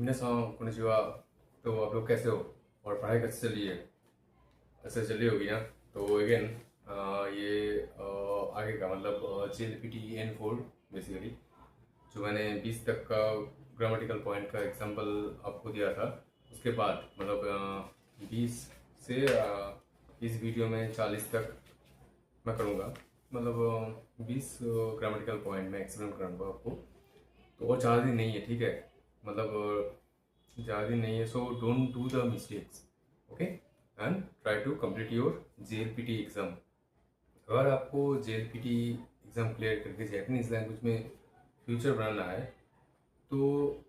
मिनासान konnichiwa. तो आप लोग कैसे हो और पढ़ाई कैसे चल रही है? अच्छे चल रही होगी ना। तो अगेन ये आगे का मतलब JLPT-N4 बेसिकली जो मैंने 20 तक का ग्रामेटिकल पॉइंट का एग्जांपल आपको दिया था, उसके बाद मतलब 20 से इस वीडियो में 40 तक मैं करूँगा। मतलब 20 ग्रामेटिकल पॉइंट मैं एक्सप्लेन करूँगा आपको। तो और ज़्यादा दिन नहीं है, ठीक है? मतलब ज़्यादा दिन नहीं है, so don't do the mistakes, okay? And try to complete your JLPT exam. अगर आपको JLPT एग्ज़ाम क्लियर करके जैपनीज़ लैंग्वेज में फ्यूचर बनाना है, तो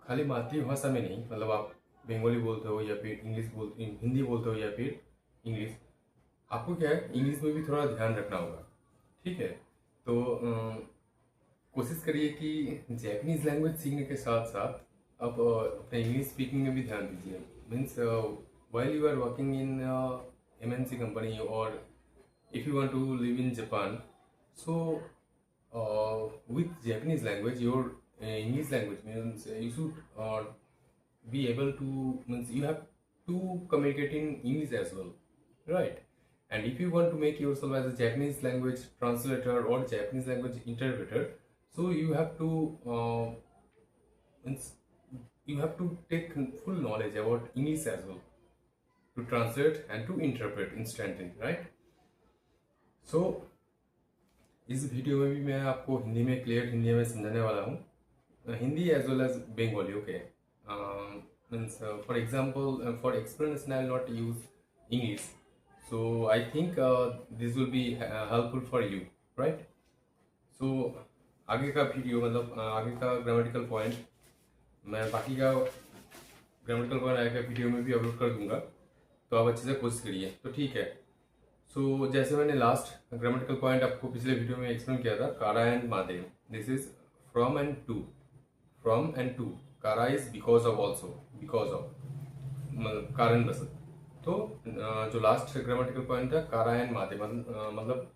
खाली मातृभाषा में नहीं, मतलब आप बंगाली बोलते हो या फिर इंग्लिश बोलते, हिंदी बोलते हो या फिर इंग्लिश, आपको क्या है, इंग्लिश में भी थोड़ा ध्यान रखना होगा, ठीक है? तो कोशिश करिए कि जैपनीज लैंग्वेज सीखने के साथ साथ आप अपने इंग्लिश स्पीकिंग में भी ध्यान दीजिए। Means while you are working in MNC company और if you want to live in Japan, so with Japanese language, your English language means you should be able to, means you have to communicate in English as well, right? And if you want to make yourself as a Japanese language translator or Japanese language interpreter, so you have to means you have to take full knowledge about English as well to translate and to interpret instantly, right? So इस video में भी मैं आपको हिंदी में clear Hindi में समझाने वाला हूँ, Hindi as well as Bengali, okay? Means for example for explanation I will not use English, so I think this will be helpful for you, right? So आगे का वीडियो मतलब आगे का ग्रामेटिकल पॉइंट मैं बाकी का ग्रामेटिकल पॉइंट आगे का वीडियो में भी अपलोड कर दूंगा, तो आप अच्छे से कोशिश करिए, तो ठीक है? सो जैसे मैंने लास्ट ग्रामेटिकल पॉइंट आपको पिछले वीडियो में एक्सप्लेन किया था, कारा एंड मादे, this is from and to. From and to, कारा is because of, also because of, कारण बस। तो जो लास्ट ग्रामेटिकल पॉइंट था कारा एंड मादे, मतलब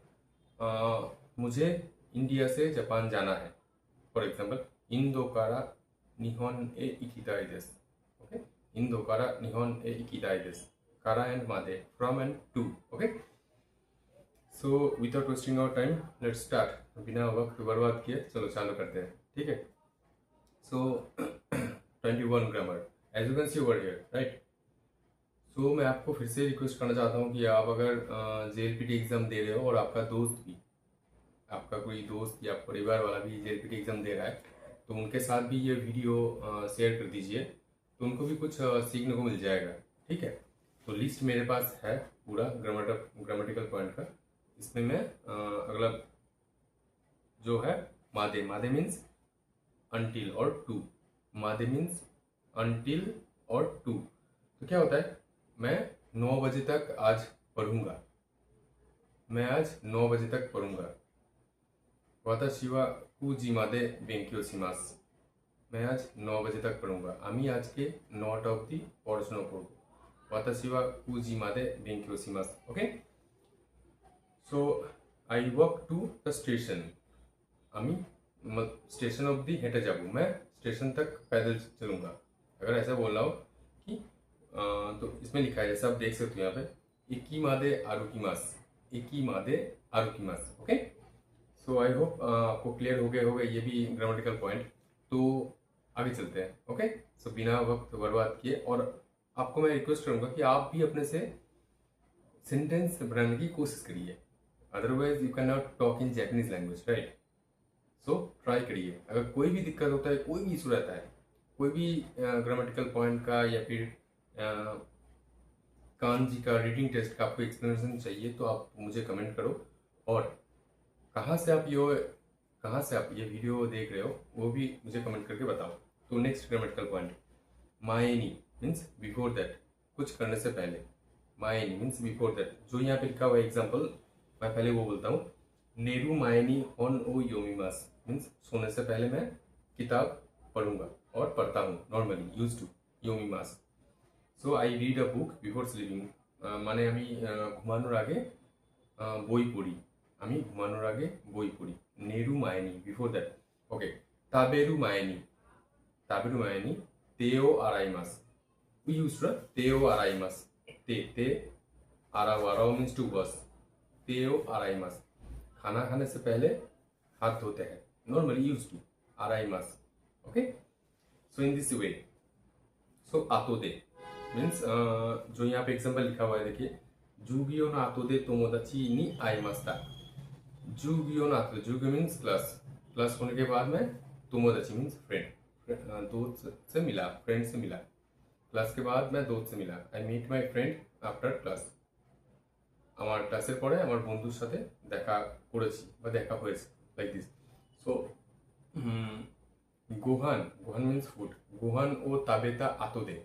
मुझे इंडिया से जापान जाना है। फॉर एग्जाम्पल, इंदो कारा निहोन ए इकिताई देस, ओके? इंदो कारा निहोन ए इकिताई देस, कारा एंड मादे, from and to, okay? So without wasting our time let's start. बिना वक्त बर्बाद किए चलो चालू करते हैं, ठीक है? So 21 grammar as you can see over here, right? So मैं आपको फिर से रिक्वेस्ट करना चाहता हूँ कि आप अगर JLPT एग्जाम दे रहे हो और आपका दोस्त भी, आपका कोई दोस्त या परिवार वाला भी JLPT एग्जाम दे रहा है, तो उनके साथ भी ये वीडियो शेयर कर दीजिए, तो उनको भी कुछ सीखने को मिल जाएगा, ठीक है? तो लिस्ट मेरे पास है पूरा ग्रामेटिकल पॉइंट का। इसमें मैं अगला जो है मादे, मादे मीन्स अनटिल और टू, मादे मीन्स अनटिल और टू। तो क्या होता है, मैं 9 बजे तक आज पढ़ूंगा, मैं आज 9 बजे तक पढ़ूंगा। वाताशी वा कुजी मादे बेंक्यो शिमासु, मैं आज 9 बजे तक पढ़ूंगा। आमी आज के 9টা অবধি পড়াশোনা করব। वाताशी वा कुजी मादे बेंक्यो शिमासु, okay? So I walk to the station, আমি स्टेशन অবধি হেঁটে যাব, मैं स्टेशन तक पैदल चलूंगा। अगर ऐसा बोलना हो कि तो इसमें लिखा है, जैसे आप देख सकते हो यहाँ पे, इकी मादे आरुकिमास, इकी मादे आरुकिमास, ओके? सो आई होप आपको क्लियर हो गए ये भी ग्रामेटिकल पॉइंट। तो आगे चलते हैं, ओके? सो बिना वक्त बर्बाद किए, और आपको मैं रिक्वेस्ट करूंगा कि आप भी अपने से सेंटेंस बनाने की कोशिश करिए, otherwise you can not talk in Japanese language, right? So try करिए। अगर कोई भी दिक्कत होता है, कोई भी इशू रहता है, कोई भी ग्रामेटिकल पॉइंट का या फिर कांजी का रीडिंग टेस्ट का आपको एक्सप्लेनेशन चाहिए, तो आप मुझे कमेंट करो। और कहाँ से आप ये वीडियो देख रहे हो वो भी मुझे कमेंट करके बताओ। तो next grammatical point, Mayani means before that, कुछ करने से पहले। मायनी मीन्स बिफोर दैट, जो यहाँ पे लिखा हुआ है एग्जाम्पल, मैं पहले वो बोलता हूँ। नेरू मायनी होन ओ योमीमास मीन्स सोने से पहले मैं किताब पढ़ूंगा और पढ़ता हूँ, नॉर्मली यूज टू योमीमास। So I read a book before sleeping, মানে আমি ঘুমানোর আগে বই পড়ি, আমি ঘুমানোর আগে বই পড়ি। নেরু মায়নি বিফোর দ্যাট, ওকে? তাবেরু মায়নি, তাবেরু মায়নি てを洗います。We useてを洗います。て洗う洗う means to wash. てを洗います. खाना खाने से पहले हाथ धोते हैं. Normally used to 洗います. Okay? So in this way. So 後で means जो यहाँ पे एग्जाम्पल लिखा हुआ है देखिए. 授業の後で友達に会いました. 授業の後で授業 means क्लास. क्लास होने के बाद में तोमोदाची मीन्स फ्रेंड. दोस्त से मिला, फ्रेंड से मिला. क्लास के बाद मैं दोस्त से मिला. I meet my friend after class. আমার ক্লাসের পরে আমার বন্ধুর সাথে দেখা করেছি বা দেখা হয়েছে, লাইক দিস. সো গোহান মিন্স ফুড. গোহান ও তাবেতা আতোদে.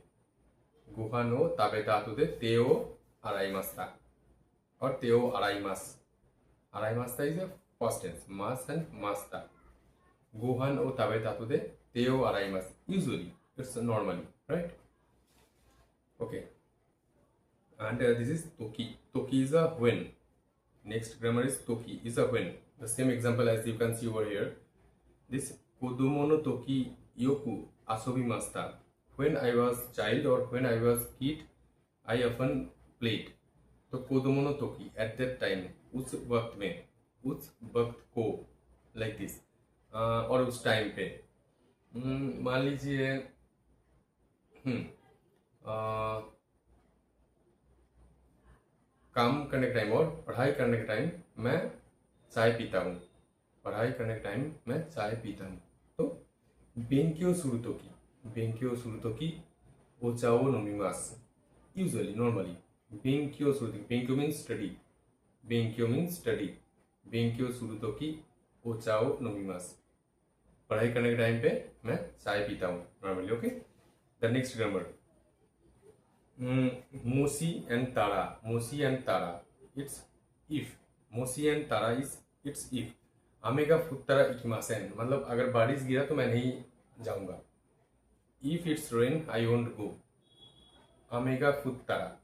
গোহান ও তাবেতা আতোদে তেও আড়াইমাস্তা or তেও আড়াইমাস. আড়াইমাস্তা ইজ এ ফার্স্ট টেন্স. মাস অ্যান্ড মাস্তা. গোহান ও তাবেতা আতোদে তেও আড়াইমাস. Usually it's normally, right? Okay. And this is toki. Toki is a when. Next grammar is toki is a when. The same example as you can see over here. This kodomo no toki yoku asobimashita. When I was child or when I was kid, I often played. तो kodomo no toki at that time. उस वक्त में, उस वक्त को, like this. और उस time पे मान लीजिए काम करने के टाइम और पढ़ाई करने के टाइम मैं चाय पीता हूँ. पढ़ाई करने के टाइम मैं चाय पीता हूँ. तो बेंक्यो सुरुतोकी ओचाओ नोमिमास. यूजुअली नॉर्मली बेंक्यो सुरुतोकी. बेंक्यो मीन्स स्टडी. बेंक्यो सुरुतोकी ओचाओ नोमिमास. पढ़ाई करने के टाइम पे मैं चाय पीता हूँ normally. Okay. The next grammar. मोसी एंड तारा. It's if. मोसी एंड तारा is it's if. आमेगा फुत्तारा इकिमासेन. मतलब अगर बारिश गिरा तो मैं नहीं जाऊंगा. If it's rain I won't go. आमेगा फुत्तारा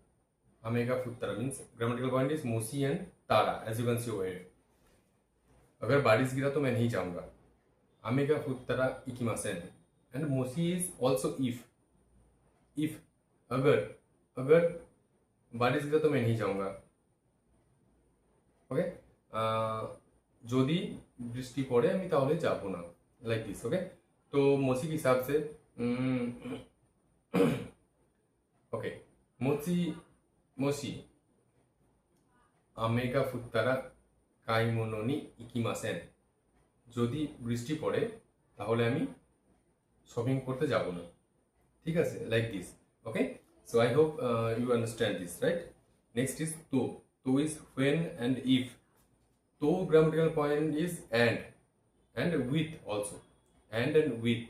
means grammatical point is मोसी and Tara as you can see over here. अगर बारिश गिरा तो मैं नहीं जाऊंगा. आमेगा फुत्तारा इकिमासेन. And मोसी is also if. अगर बारिश गिरा तो मैं नहीं जाऊंगा. ओके. যদি বৃষ্টি পড়ে আমি তাহলে যাব না, লাইক দিস. ওকে. तो मोसी के हिसाब से ओके. मोसी आमेगा फुत्तारा काइमोनो नि इकिमासेन. যদি বৃষ্টি পড়ে তাহলে আমি শপিং করতে যাব না. ঠিক আছে, like this. Okay. So I hope you understand this, right? Next is to. To is when and if. To grammatical point is and with also. And with.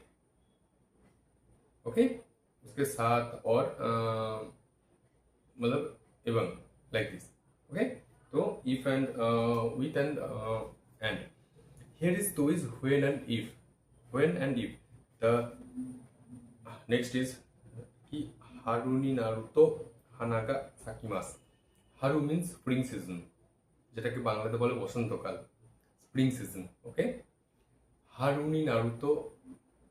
Okay? उसके साथ और मतलब एवं, like this. Okay? तो if and with and. Here is to is when and if. When and if. The next is ki haru ni naru to hana ga sakimasu. Haru means spring season. যেটাকে বাংলাতে বলে বসন্তকাল, spring season. Okay. हारू नी नारुतो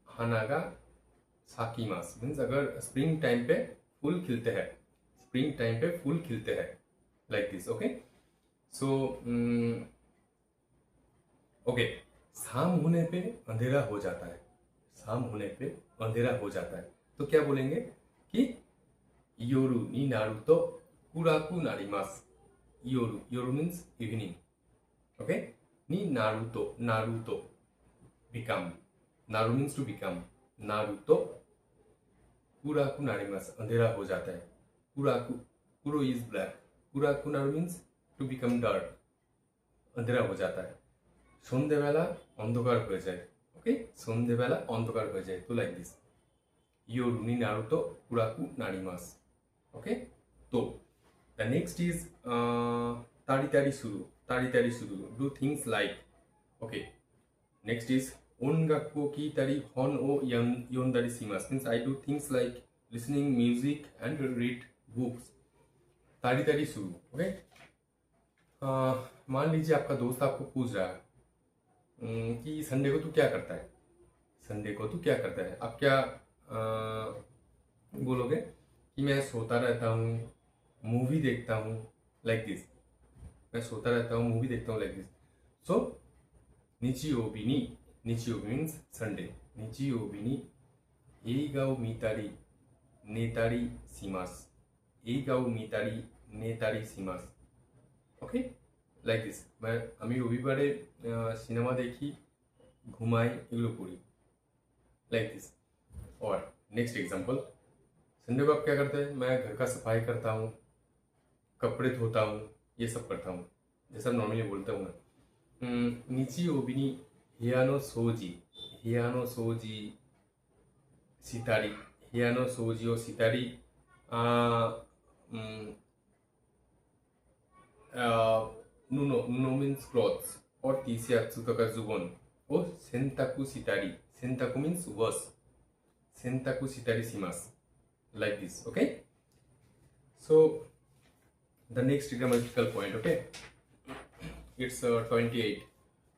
हानागा साकीमास means अगर स्प्रिंग टाइम पे फूल खिलते हैं, like this. Okay. So okay. शाम होने पे अंधेरा हो जाता है. तो क्या बोलेंगे कि योरू नी नारुतो कुराकू नारिमास. योरू मीन्स इवनिंग. ओके. नी नारुतो become. नारू मीन्स टू बिकम. नारुतो कुराकू नारिमास. अंधेरा हो जाता है. कुरो इज ब्लैक. कुराकू नारू मीन्स टू बिकम डार्क. अंधेरा हो जाता है. সন্ধ্যেবেলা অন্ধকার হয়ে যায়. ওকে. সন্ধ্যেবেলা অন্ধকার হয়ে যায়. তো লাইক দিস. योरू नी नारुतो कुराकू नारिमास. ओके. तो the next is ताड़ी सुरु. Do things like. Okay. Next is ongaku o kitari hon o yondari shimasu. Means I do things like listening music and read books. ताड़ी सुरु. Okay. मान लीजिए आपका दोस्त आपको पूछ रहा है कि संडे को तू क्या करता है. आप क्या बोलोगे कि मैं सोता रहता हूँ, मूवी देखता हूँ, लाइक दिस। मैं सोता रहता हूँ, मूवी देखता हूँ, लाइक दिस। सो निची मीन्स संडे। निची एइगा ओ मीतारी नेतारी सीमास। एइगा ओ मीतारी नेतारी सीमास। Okay, like this. আমি রবিবারে সিনেমা দেখি, ঘুমাই, এগুলো করি, लाइक दिस। और नेक्स्ट एग्जांपल, संडे को आप क्या करते हैं? मैं घर का सफाई करता हूँ, कपड़े धोता हूँ, ये सब करता हूँ, जैसा नॉर्मली बोलता हूँ मैं। नीची ओबिनी हियानो सोजी। हियानो सोजी सितारी। हियानो सोजी और सितारी नुनो मीन्स क्लॉथ्स और तीसियात्सु का जुबन और सेंताकु सितारी। सेंताकु मीन्स वॉश। सेंताकु सितारी सिमास, like this. Okay, so the next grammatical point, okay, it's 28.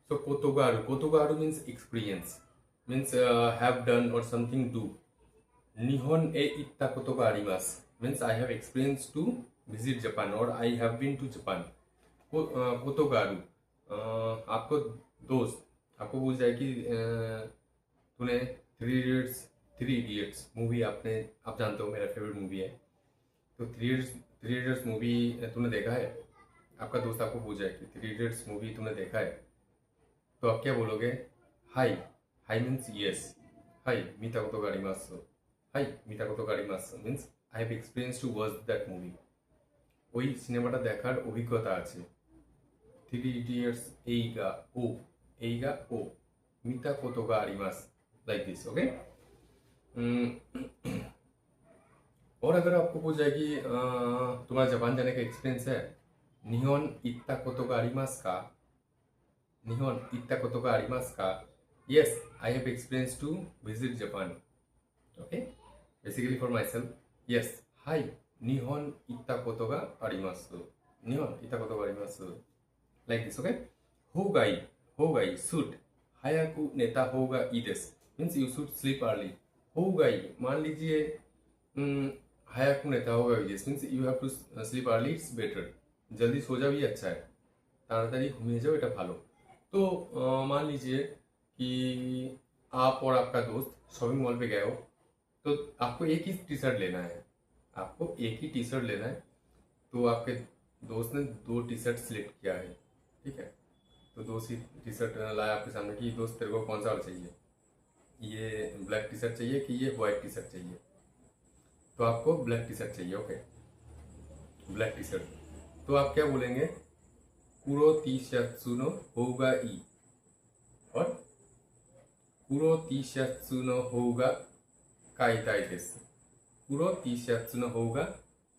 So kotogaru means experience, means have done or something do. Nihon e itta koto ga arimasu means I have experience to visit Japan or I have been to Japan. कोतोगारू, आपको दोस्त आपको पूछ जाए कि तूने three idiots movie आप जानते हो, मेरा फेवरेट मूवी है, तो थ्री इडियट्स मूवी तूने देखा है? आपका दोस्त आपको पूछ जाए कि थ्री इडियट्स मूवी तूने देखा है, तो आप क्या बोलोगे? हाई। हाई मीन्स यस। हाई मीता कोतो गा आरिमासु। हाई मीता कोतो गा आरिमासु means I have experience to watch that movie. ওই সিনেমাটা দেখার অভিজ্ঞতা আছে। थ्री इडियट्स एइगा ओ मीता कोतो गा आरिमासु, लाइक दिस। ओके, और अगर आपको पूछ जाए कि तुम्हारा जापान जाने का एक्सपीरियंस है, निहोन इत्ता कोतो गा आरिमासु का? निहोन इत्ता कोतो गा आरिमासु का? Yes, I have experience to visit Japan. Okay, basically for myself, yes, हाई निहोन इत्ता कोतो गा आरिमासु। निहोन इत्ता कोतो गा आरिमासु, लाइक दिस। ओके, होगाई शुड हायाकु नेता होगा ई देसु means you should sleep early. होगाई मान लीजिए हायाकु नेता होगा ई देसु means you have to sleep early, it's better. जल्दी सो जाओ, ये अच्छा है, ताड़ाताड़ी घूमिए जाओ, এটা ভালো। तो मान लीजिए कि आप और आपका दोस्त शॉपिंग मॉल पे गए हो, तो आपको एक ही टी शर्ट लेना है। आपको एक ही टी शर्ट लेना है, तो आपके दोस्त ने 2 टी शर्ट सिलेक्ट किया है, ठीक है? तो 2 टी शर्ट लाया आपके सामने कि दोस्त तेरे को कौन सा वाला चाहिए, ये ब्लैक टी शर्ट चाहिए कि ये वाइट टी शर्ट चाहिए? तो आपको ब्लैक टी शर्ट चाहिए। Okay, black T shirt. तो आप क्या बोलेंगे? कुरो टी शर्ट्सु नो होगा ई, और कुरो टी शर्ट्सु नो होगा काइताई देसु। कुरो टी शर्ट्सु नो होगा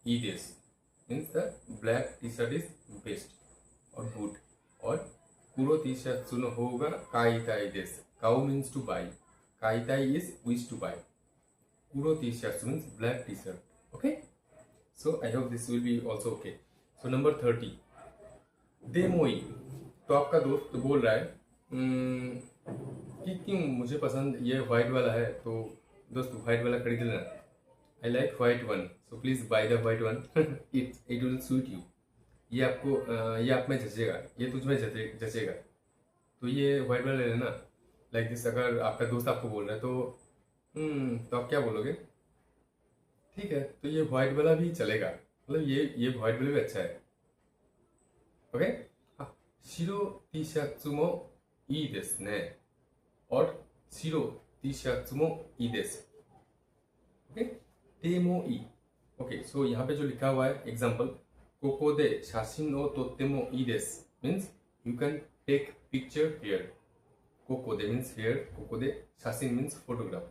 ई देसु means the black T shirt is best और गुड। और कुरो टी शर्ट्सु नो होगा काइताई देसु। काउ मीन्स टू बाई, काइताई इज विश टू बाई। कुरो T shirts means black T shirt. Okay, so I hope this will be also okay. So number 30, दे मोई। तो आपका दोस्त बोल रहा है कि क्यों मुझे पसंद ये वाइट वाला है, तो दोस्त वाइट वाला खरीद लेना। I like white one, so please by the white one, it will suit you. ये आपको ये आप में जचेगा, ये तुझ में जचेगा, तो ये वाइट वाला ले लेना, लाइक दिस। अगर आपका दोस्त आपको बोल रहा है तो आप क्या बोलोगे? ठीक है, तो ये वाइट वाला भी चलेगा, मतलब ये वाइट वाला भी अच्छा है। ओके, शिरो टी शर्ट्स मो ई देसु ने, और शिरो टी शर्ट्स मो ई देसु। ओके, ते मो ई। ओके, सो यहाँ पे जो लिखा हुआ है एग्जाम्पल, कोको दे शाशिन ओ तोत्ते मो ई देसु means you can take picture here. कोको दे मीन्स हियर, कोको दे शाशिन मीन्स फोटोग्राफ,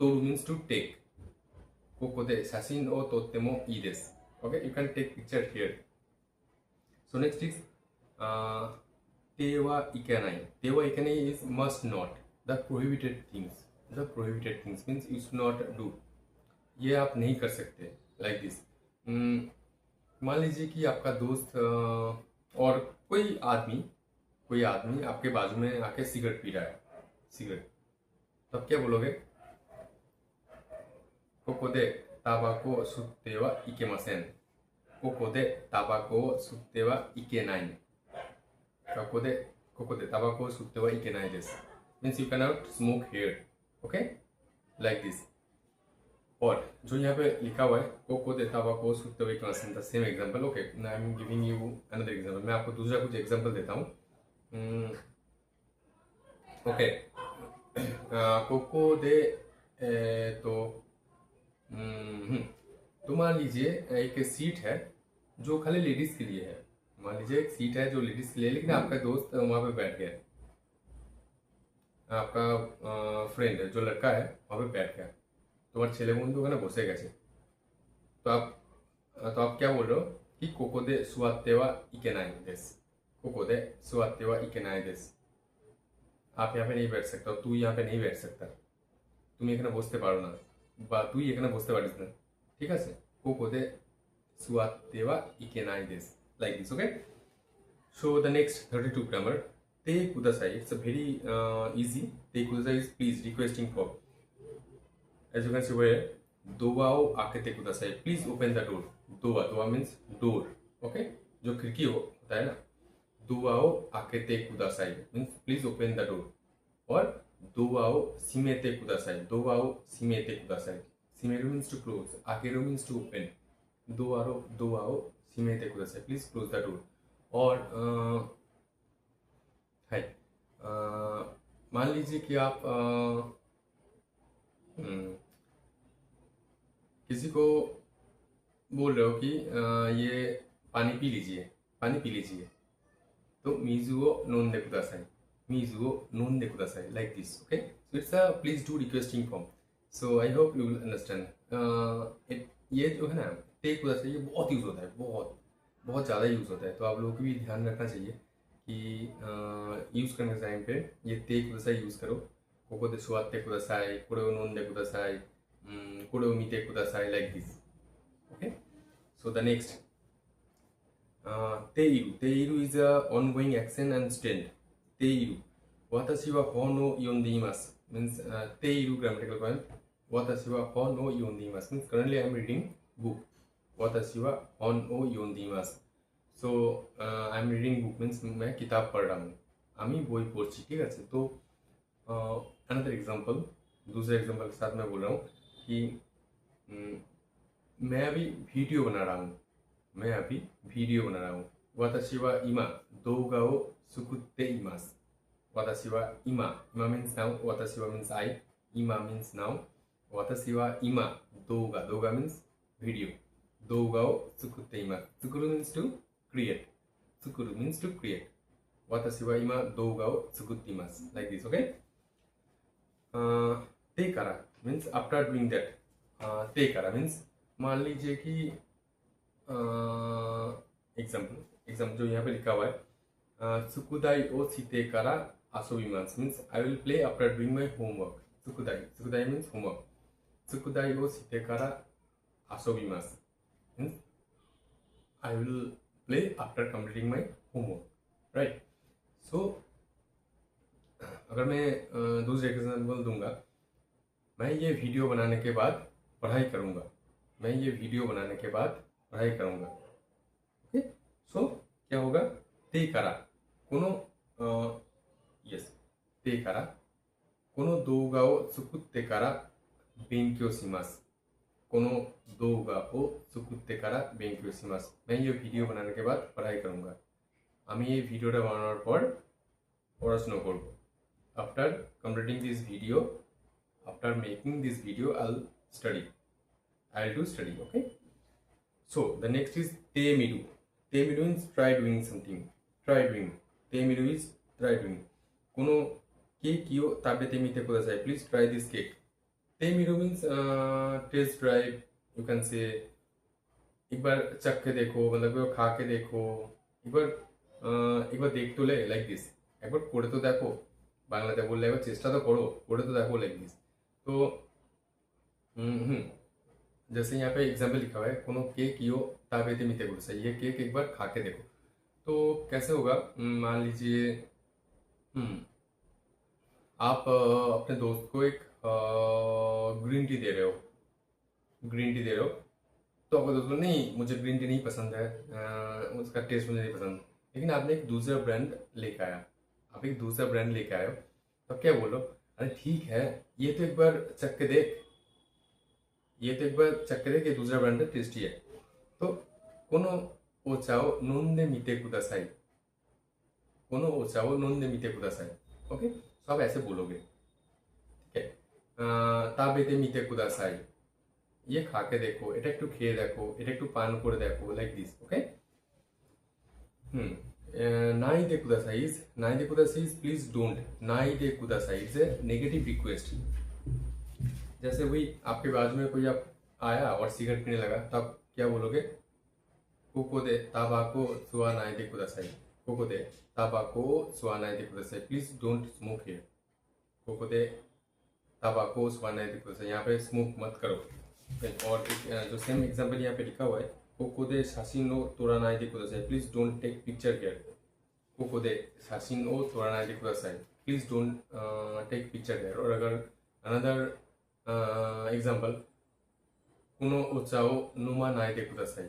तोरु मीन्स टू टेक। कोको दे शाशिन ओ तोत्ते मो ई देसु। Okay, you can take picture here. So next is tewa ikanai. Tewa ikanai is must not, the prohibited things. The prohibited things means you should not do. ये आप नहीं कर सकते, like this. मान लीजिए कि आपका दोस्त और कोई आदमी आपके बाजू में आके सिगरेट पी रहा है, सिगरेट, तो आप क्या बोलोगे? ここでタバコを吸ってはいけません。ここでタバコを吸ってはいけない。ここでタバコを吸ってはいけないです。Means you cannot smoke here. Okay? Like this. और जो यहाँ पे लिखा हुआ है कोको दे ताबाको सुनते हुए class the same example. Okay, I am giving you another example. मैं आपको दूसरा कुछ एग्जांपल देता हूँ. ओके, कोको दे तो तो मान लीजिए एक सीट है जो खाली लेडीज के लिए है. मान लीजिए एक सीट है जो लेडीज के लिए है, लेकिन आपका दोस्त वहाँ पे बैठ गया, आपका फ्रेंड है जो लड़का है वहाँ पे बैठ गया. তোমার ছেলে বন্ধু ওখানে বসে গেছে. तो आप क्या बोल रहे हो कि कोको दे सुआते वा इकेनाई देस. कोको दे सुआते वा इकेनाई देस. आप यहाँ पे नहीं बैठ सकते, तू यहाँ पे नहीं बैठ सकता, তুমি এখানে বসতে পারো না বা তুই এখানে বসতে পারিস না. ঠিক আছে, কোকো দে সুয়াতে वा इकेनाई देस. Like this. Okay, so the next 32 grammar. Te kudasai. It's a very easy. Te kudasai is please, requesting for. As you can see here, doa o akete kudasai. Please open the door. Doa means door. Okay, जो खिड़की होता है ना, doa o akete kudasai means please open the door. और doa o shimete kudasai. Doa o shimete kudasai. Shimeru means to close. Akeru means to open. Doa o shimete kudasai. Please close the door. और है मान लीजिए कि आप किसी को बोल रहे हो कि ये पानी पी लीजिए, तो मीजुओ नोंदे कुदासाई. Like this. Okay, so it's a please do requesting form. So I hope you will understand. ये जो है ना ते कुदासाई, ये बहुत यूज होता है, बहुत ज़्यादा यूज होता है. तो आप लोगों को भी ध्यान रखना चाहिए कि यूज़ करने के टाइम पे ये ते कुदासाई यूज़ करो. कोको दे सुआते कुदासाई, कोरे ओ नोंदे कुदासाई, कोरे ओ मीते कुदासाई. Like this. Okay, so the next teiru is a ongoing action and stand. Teiru, watashi wa hon o yonde imasu means teiru grammatical point. Watashi wa hon o yonde imasu means currently I am reading book. Watashi wa hon o yonde imasu. So I am reading book means मैं किताब पढ़ रहा हूँ, आमी बोई पढ़ছি. ठीक है, तो अनदर एग्जांपल, दूसरे एग्जांपल के साथ मैं बोल रहा हूँ कि मैं अभी वीडियो बना रहा हूँ. वाताशी वा इमा दोगा ओ सुकुते इमास. वाताशी वा इमा means now, वाताशी वा means I, इमा means now. वाताशी वा इमा दोगा means video. दोगा O सुकुते इमास. सुकुरु means to create. वाताशी वा इमा दोगा ओ सुकुते इमास. Like this. Okay, ते करा means after doing that. ते करा means मान लीजिए कि एग्जाम्पल जो यहाँ पे लिखा हुआ है सुकुदाई ओ सीते करा आसोबिमास means I will play after doing my homework. सुकुदाई means homework. सुकुदाई ओ सीते करा आसोबिमास means I will play after completing my homework. Right? So अगर मैं दूसरे एग्जाम्पल दूंगा, मैं ये वीडियो बनाने के बाद पढ़ाई करूंगा. ओके, सो क्या होगा, ते करा कोनो ते करा कोनो दोगा ओ सुकुत्ते करा बेंक्यो शिमासु. कोनो दोगा ओ सुकुत्ते करा बेंक्यो शिमासु. मैं ये वीडियो बनाने के बाद पढ़ाई करूंगा. আমি এই ভিডিওটা বানানোর পর পড়াশোনা করব. After completing this video, after making this video, I'll do study. Okay, so the next is temiru. Temiru means try doing something. Temiru is try doing. Kono cake yo tabete mite kudasai. Please try this cake. Temiru means taste drive. You can say एक बार चख के देखो, मतलब खा के देखो, एक बार देख तो ले. Like this. एक बार पढ़े तो देखो, बांग्लाते बोल ले, एक बार चेष्टा तो करो, पढ़े तो देखो. Like this. तो जैसे यहाँ पे एग्जाम्पल लिखा हुआ है कोनो केक यो ताबेते मिते कुदासाई. ये केक एक बार खा के देखो. तो कैसे होगा, मान लीजिए आप अपने दोस्त को एक ग्रीन टी दे रहे हो. ग्रीन टी दे रहे हो तो आपको दोस्तों नहीं मुझे ग्रीन टी नहीं पसंद है, उसका टेस्ट मुझे नहीं पसंद, लेकिन आपने एक दूसरा ब्रांड लेके आया, आप एक दूसरा ब्रांड लेके आए हो तो क्या बोलो, अरे ठीक है ये तो एक बार चख के देख, ये तो एक बार चख के देख, ये दूसरा ब्रांड है टेस्टी है, तो कोनो ओचाओ नोंदे मीते कुदासाई, कोनो ओचाओ नोंदे मीते कुदासाई। ओके, तो आप ऐसे बोलोगे, ठीक है, ताबेते मीते कुदासाई, ये खा के देखो, এটা একটু খেয়ে দেখো, এটা একটু পান করে দেখো, লাইক দিস। ওকে, नाई दे कुदासाई इज, नाई दे कुदासाई इज प्लीज डोंट, नाई दे कुदासाई इज ए नेगेटिव रिक्वेस्ट। जैसे वही आपके बाजू में कोई आप आया और सिगरेट पीने लगा तो आप क्या बोलोगे, कोको दे ताबाको सुआ नाई दे कुदासाई, कोको दे ताबाको सुआ नाई दे कुदासाई, प्लीज डोंट स्मोक हियर, कोको दे ताबाको सुआ नाई दे कुदासाई, यहाँ पे स्मोक मत करो। और जो सेम एग्जाम्पल यहाँ पे लिखा हुआ है, कोको दे शासीन ओ तोरानाई दे कुदासाई, please don't take picture here, कोको दे शासीन ओ तोरानाई दे कुदासाई, please don't take picture here. और अगर अनदर एग्जाम्पल, कोनो ओचाओ नोमा नाई दे कुदासाई,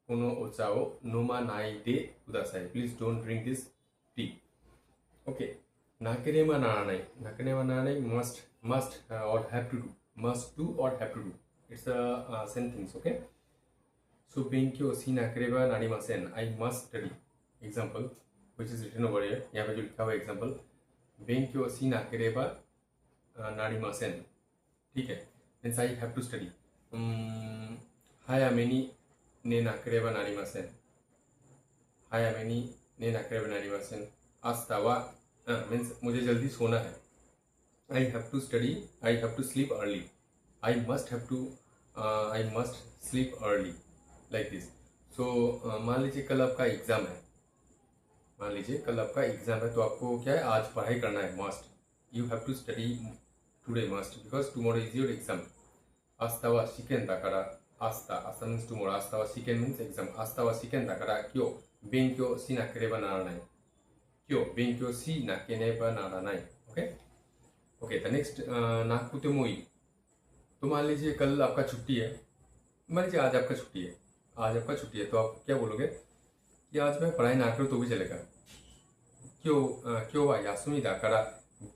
कोनो ओचाओ नोमा नाई दे कुदासाई, please don't drink this tea. Okay, नाकेरेमा नारानाई, नाकेरेमा नारानाई must or have to do, must do or have to do, it's the same things. Okay, so benkyo shi nakereba narimasen, I must study, example which is written over here, यहाँ पे जो लिखा हुआ है example, benkyo shi nakereba narimasen, ठीक है, means I have to study, hayame ni ne nakereba narimasen, hayame ni ne nakereba narimasen, asta wa means मुझे जल्दी सोना है, I have to study, I have to sleep early, I must sleep early, like this. So मान लीजिए कल आपका exam है, मान लीजिए कल आपका एग्जाम है, तो आपको क्या है, आज पढ़ाई करना है, must, you have to study today, must, because tomorrow is your exam. asta wa shiken dakara, asta means tomorrow, asta wa shiken means exam, asta wa shiken dakara kyo benkyo shi nakereba naranai, kyo benkyo shi nakereba naranai. Okay, okay, the next नाकुते मोई, तो मान लीजिए कल आपका छुट्टी है, मान लीजिए आज आपका छुट्टी है, आज आपका छुट्टी है, तो आप क्या बोलोगे कि आज मैं पढ़ाई ना करूँ तो भी चलेगा, क्यों क्यों वा यासुमी दाकारा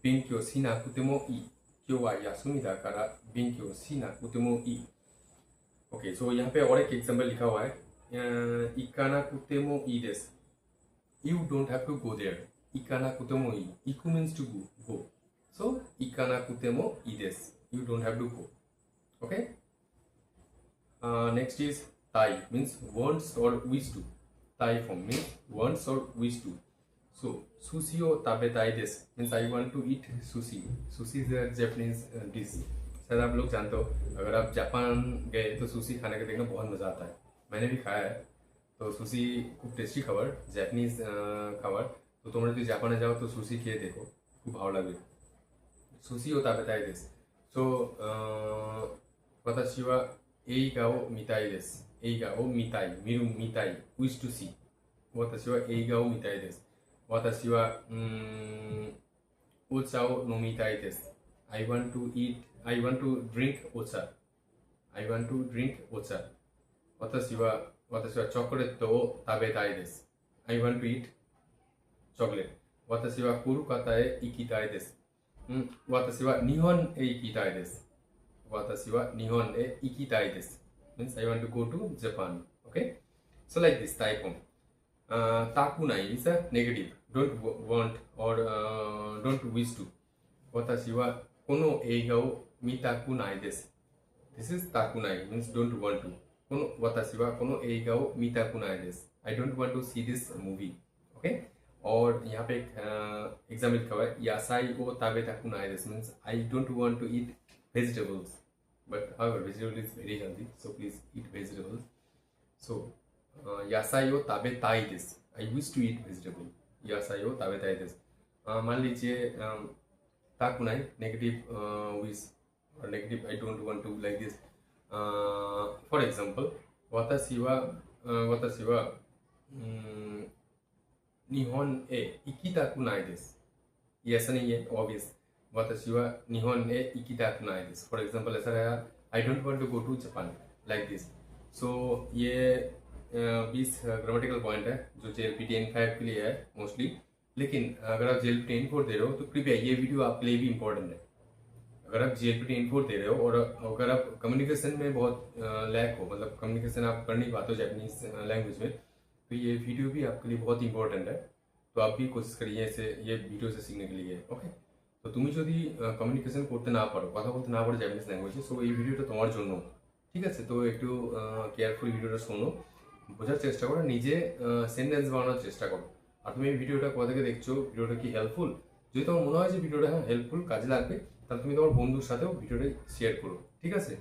बेंक्यो शी नाकुते मो ई, क्यों वा यासुमी दाकारा बेंक्यो शी नाकुते मो ई। ओके, सो यहाँ पे और एक एग्जाम्पल लिखा हुआ है, इकाना कुते मो ई देस, you don't have to go there, इकाना कुते मो ई, इकु means to go, so ikana kutemo ii desu, you don't have to go. Okay, next is tai, means wants or wish to, tai form means wants or wish to. So sushi o tabetai desu means I want to eat sushi, sushi is a Japanese dish, शायद आप लोग जानते हो, अगर आप Japan गए तो sushi खाने का देखना बहुत मज़ा आता है, मैंने भी खाया है, तो सुशी खूब टेस्टी खाবার, जैपनीज खाবার, तो তোমরা যদি জাপানে যাও তো সুশি খেয়ে দেখো, খুব ভালো লাগবে। সুশি ও তাবেতাই দেস, সো ওয়াতাশি ওয়া এইগা ও মিতাই দেস, এইগা ও মিতাই, মিরু মিতাই, উইশ টু সি, ওয়াতাশি ওয়া এইগা ও মিতাই দেস, ওয়াতাশি ওয়া ওচা ও নোমিতাই দেস, I want to drink ocha, I want to drink ocha, watashi wa chocolate o tabetai desu, I want to eat chocolate, watashi wa Kolkata e ikitai desu, watashi wa Nihon e ikitai desu, watashi wa Nihon e ikitai desu means I want to go to Japan. Okay, so like this type of takunai is a negative, don't want or don't wish to, watashi wa kono eiga o mitaku nai desu, this is takunai means don't want to, kono watashi wa kono eiga o mitaku nai desu, I don't want to see this movie. Okay, और यहाँ पे एक example लिखा हुआ है, यासाई ओ ताबेताकु नाई देसु means I don't want to eat vegetables, but however vegetable is very healthy, so please eat vegetables. So यासाई O ताबेताई Desu, I wish to eat vegetable, यासाई ओ ताबेताई देसु। मान लीजिए ताकुनाई negative wish or negative I don't want to, like this. For example, watashi wa निहोन ए इकिताकु नाई देसु, ये ऐसा नहीं है obvious, वताशी वा निहोन ए इकिताकु नाई देसु। For example ऐसा रहेगा, I don't want to go to Japan like this. So ये 20 ग्रामेटिकल पॉइंट है जो JLPT N5 के लिए है मोस्टली। लेकिन अगर आप JLPT N4 दे रहे हो तो कृपया ये वीडियो आपके लिए भी इंपॉर्टेंट है। अगर आप JLPT N4 दे रहे हो और अगर आप कम्युनिकेशन में बहुत लैक हो, मतलब कम्युनिकेशन आप कर नहीं पाते हो जापानीज लैंग्वेज में, तो ये वीडियो भी आपके लिए बहुत इंपॉर्टेंट है। तो आप भी कोशिश करिए इसे, ये वीडियो से सीखने के लिए। ओके, তো তুমি যদি কমিউনিকেশন করতে না পারো, কথা বলতে না পারো জাপানিজ ল্যাঙ্গুয়েজে, সো এই ভিডিওটা তোমার জন্য, ঠিক আছে? তো একটু কেয়ারফুল ভিডিওটা শোনো, বোঝার চেষ্টা করো, নিজে সেন্টেন্স বানানোর চেষ্টা করো। আর তুমি এই ভিডিওটা কোথা থেকে দেখছো, ভিডিওটা কি হেল্পফুল? যদি তোমার মনে হয় যে ভিডিওটা হ্যাঁ हेल्पफुल কাজে লাগবে, তাহলে তুমি তোমার বন্ধুর সাথেও ভিডিওটা शेयर करो, ठीक है?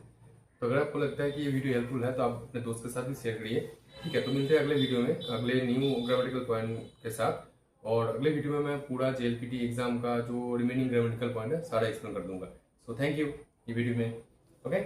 तो अगर आपको लगता है कि ये वीडियो हेल्पफुल है तो आप अपने दोस्त के साथ भी शेयर करिए, ठीक है? तो मिलते हैं अगले वीडियो में अगले न्यू ग्रामेटिकल पॉइंट के साथ। और अगले वीडियो में मैं पूरा JLPT एग्जाम का जो रिमेनिंग ग्रामेटिकल पॉइंट है सारा एक्सप्लेन कर दूंगा। सो थैंक यू ये वीडियो में। ओके।